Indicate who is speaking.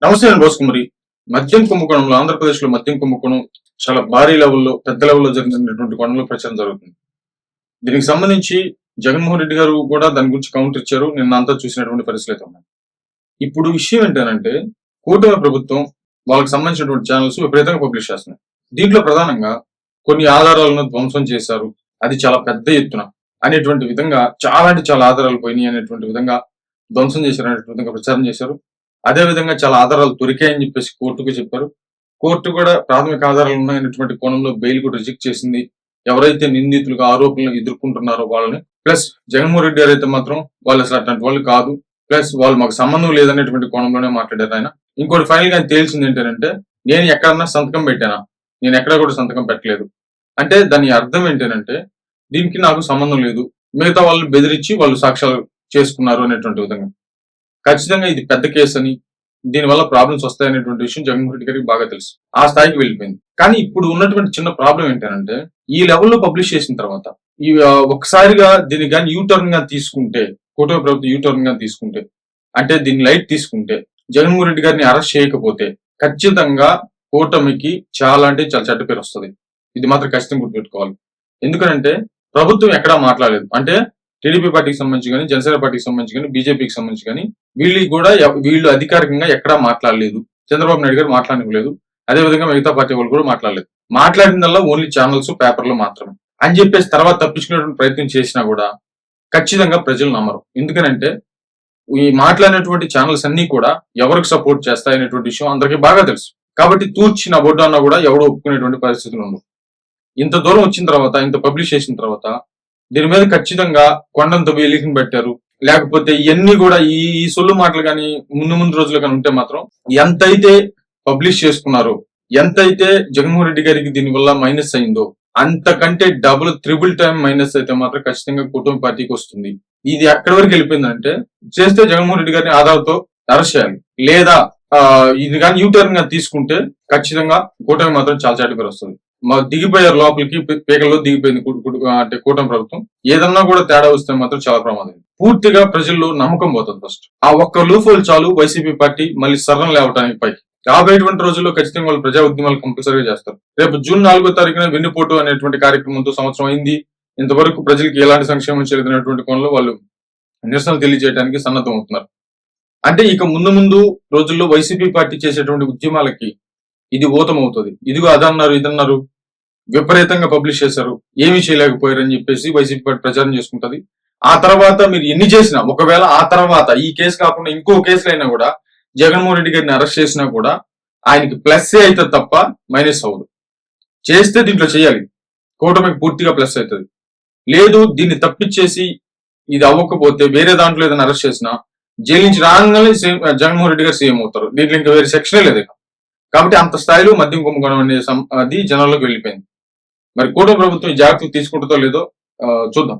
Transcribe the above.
Speaker 1: నమస్తే అండి బోసుకుమరి. మద్యం కుంభకోణంలో ఆంధ్రప్రదేశ్ లో మద్యం కుంభకోణం చాలా భారీ లెవెల్లో పెద్ద లెవెల్లో జరిగినటువంటి కోణంలో ప్రచారం జరుగుతుంది. దీనికి సంబంధించి జగన్మోహన్ రెడ్డి గారు కూడా దాని గురించి కౌంటర్ ఇచ్చారు. నిన్న అంతా చూసినటువంటి పరిస్థితులు అయితే ఉన్నాయి. ఇప్పుడు విషయం ఏంటంటే కూటమి ప్రభుత్వం వాళ్ళకి సంబంధించినటువంటి ఛానల్స్ విపరీతంగా పబ్లిష్ చేస్తున్నాయి. దీంట్లో ప్రధానంగా కొన్ని ఆధారాలను ధ్వంసం చేశారు, అది చాలా పెద్ద ఎత్తున అనేటువంటి విధంగా చాలా అంటే చాలా ఆధారాలు పోయినాయి అనేటువంటి విధంగా ధ్వంసం చేశారు అనేటువంటి విధంగా ప్రచారం చేశారు. అదే విధంగా చాలా ఆధారాలు దొరికాయని చెప్పేసి కోర్టుకు చెప్పారు. కోర్టు కూడా ప్రాథమిక ఆధారాలు ఉన్నాయనేటువంటి కోణంలో బెయిల్ కూడా రిజెక్ట్ చేసింది. ఎవరైతే నిందితులుగా ఆరోపణలు ఎదుర్కొంటున్నారో వాళ్ళని. ప్లస్ జగన్మోహన్ రెడ్డి గారు అయితే మాత్రం వాళ్ళు అసలు అట్లాంటి వాళ్ళు కాదు, ప్లస్ వాళ్ళు మాకు సంబంధం లేదనేటువంటి కోణంలోనే మాట్లాడారు ఆయన. ఇంకోటి ఫైనల్ గా తేల్చింది ఏంటంటే, నేను ఎక్కడన్నా సంతకం పెట్టానా, నేను ఎక్కడ కూడా సంతకం పెట్టలేదు అంటే దాని అర్థం ఏంటంటే దీనికి నాకు సంబంధం లేదు, మిగతా వాళ్ళు బెదిరించి వాళ్ళు సాక్ష్యాలు చేసుకున్నారు అనేటువంటి విధంగా. ఖచ్చితంగా ఇది పెద్ద కేసు అని, దీనివల్ల ప్రాబ్లమ్స్ వస్తాయనేటువంటి విషయం జగన్మోహన్ రెడ్డి గారికి బాగా తెలుసు. ఆ స్థాయికి వెళ్ళిపోయింది. కానీ ఇప్పుడు ఉన్నటువంటి చిన్న ప్రాబ్లం ఏంటంటే, ఈ లెవెల్లో పబ్లిష్ చేసిన తర్వాత ఈ ఒక్కసారిగా దీన్ని కానీ యూటర్న్ గా తీసుకుంటే, కూటమి ప్రభుత్వం యూటర్న్ గా తీసుకుంటే, అంటే దీన్ని లైట్ తీసుకుంటే, జగన్మోహన్ రెడ్డి గారిని అరెస్ట్ చేయకపోతే ఖచ్చితంగా కూటమికి చాలా అంటే చాలా చెడ్డ పేరు వస్తుంది. ఇది మాత్రం ఖచ్చితంగా గుర్తుపెట్టుకోవాలి. ఎందుకంటే ప్రభుత్వం ఎక్కడా మాట్లాడలేదు. అంటే టీడీపీ పార్టీకి సంబంధించి కానీ, జనసేన పార్టీకి సంబంధించి కానీ, బీజేపీకి సంబంధించి కానీ వీళ్ళు అధికారికంగా ఎక్కడా మాట్లాడలేదు. చంద్రబాబు నాయుడు గారు మాట్లాడలేదు. అదేవిధంగా మిగతా పార్టీ వాళ్ళు కూడా మాట్లాడలేదు. మాట్లాడినల్లా ఓన్లీ ఛానల్స్, పేపర్లు మాత్రమే అని చెప్పేసి తర్వాత తప్పించుకునేటువంటి ప్రయత్నం చేసినా కూడా ఖచ్చితంగా ప్రజలు నమ్మరు. ఎందుకనంటే ఈ మాట్లాడినటువంటి ఛానల్స్ అన్ని కూడా ఎవరికి సపోర్ట్ చేస్తాయనేటువంటి విషయం అందరికీ బాగా తెలుసు. కాబట్టి తూర్చిన బొడ్డు అన్నా కూడా ఎవరు ఒప్పుకునేటువంటి పరిస్థితులు ఉండవు. ఇంత దూరం వచ్చిన తర్వాత, ఇంత పబ్లిష్ చేసిన తర్వాత దీని మీద ఖచ్చితంగా కొండంత వేలికని పెట్టారు. లేకపోతే ఇవన్నీ కూడా ఈ సొల్లు మాటలు కానీ ముందు రోజులు కానీ ఉంటే మాత్రం ఎంతైతే పబ్లిష్ చేసుకున్నారో, ఎంతైతే జగన్మోహన్ రెడ్డి గారికి దీని వల్ల మైనస్ అయిందో అంతకంటే డబుల్ త్రిబుల్ టైం మైనస్ అయితే మాత్రం ఖచ్చితంగా కుటుంబ పార్టీకి వస్తుంది. ఇది ఎక్కడి వరకు వెళ్ళిపోయిందంటే, చేస్తే జగన్మోహన్ రెడ్డి గారిని ఆధార్తో అరెస్ట్ చేయాలి, లేదా ఇది కానీ యూటర్న్ గా తీసుకుంటే ఖచ్చితంగా కూటమి మాత్రం చాలా చాటిపేరు వస్తుంది. దిగిపోయారు లోపలికి, పేకల్లో దిగిపోయింది అంటే కూటమి ప్రభుత్వం. ఏదన్నా కూడా తేడా వస్తే మాత్రం చాలా ప్రమాదం. పూర్తిగా ప్రజల్లో నమ్మకం పోతుంది. ఫస్ట్ ఆ ఒక్క లూఫోల్ చాలు వైసీపీ పార్టీ మళ్ళీ సర్రం లేవటానికి పైకి. రాబోయేటువంటి రోజుల్లో ఖచ్చితంగా వాళ్ళు ప్రజా ఉద్యమాలు కంపల్సరీగా చేస్తారు. రేపు జూన్ 4వ తారీఖున వెన్నుపోటు అనేటువంటి కార్యక్రమంతో సంవత్సరం అయింది. ఇంతవరకు ప్రజలకి ఎలాంటి సంక్షేమం చేయలేదనేటువంటి కోణంలో వాళ్ళు నిరసనలు తెలియజేయడానికి సన్నద్ధం అవుతున్నారు. అంటే ఇక ముందు రోజుల్లో వైసీపీ పార్టీ చేసేటువంటి ఉద్యమాలకి ఇది ఊతమవుతుంది. ఇదిగో అదన్నారు, ఇదన్నారు, విపరీతంగా పబ్లిష్ చేశారు, ఏమీ చేయలేకపోయారు అని చెప్పేసి వైసీపీ పార్టీ ప్రచారం చేసుకుంటది. ఆ తర్వాత మీరు ఎన్ని చేసినా, ఒకవేళ ఆ తర్వాత ఈ కేసు కాకుండా ఇంకో కేసులు అయినా కూడా జగన్మోహన్ రెడ్డి గారిని అరెస్ట్ చేసినా కూడా ఆయనకి ప్లస్ అవుతుంది తప్ప మైనస్ అవ్వదు. చేస్తే దీంట్లో చేయాలి, కూటమికి పూర్తిగా ప్లస్ అవుతుంది. లేదు దీన్ని తప్పించేసి ఇది అవ్వకపోతే వేరే దాంట్లో ఏదైనా అరెస్ట్ చేసినా జైలు నుంచి రాగానే జగన్మోహన్ రెడ్డి గారు సీఎం అవుతారు. దీంట్లో ఇంకా వేరే సెక్షనే లేదు. కాబట్టి అంత స్థాయిలో మద్యం కుంభకోణం అనే అది జనాల్లోకి వెళ్ళిపోయింది. మరి కూటమి ప్రభుత్వం జాగ్రత్తలు తీసుకుంటుందో లేదో చూద్దాం.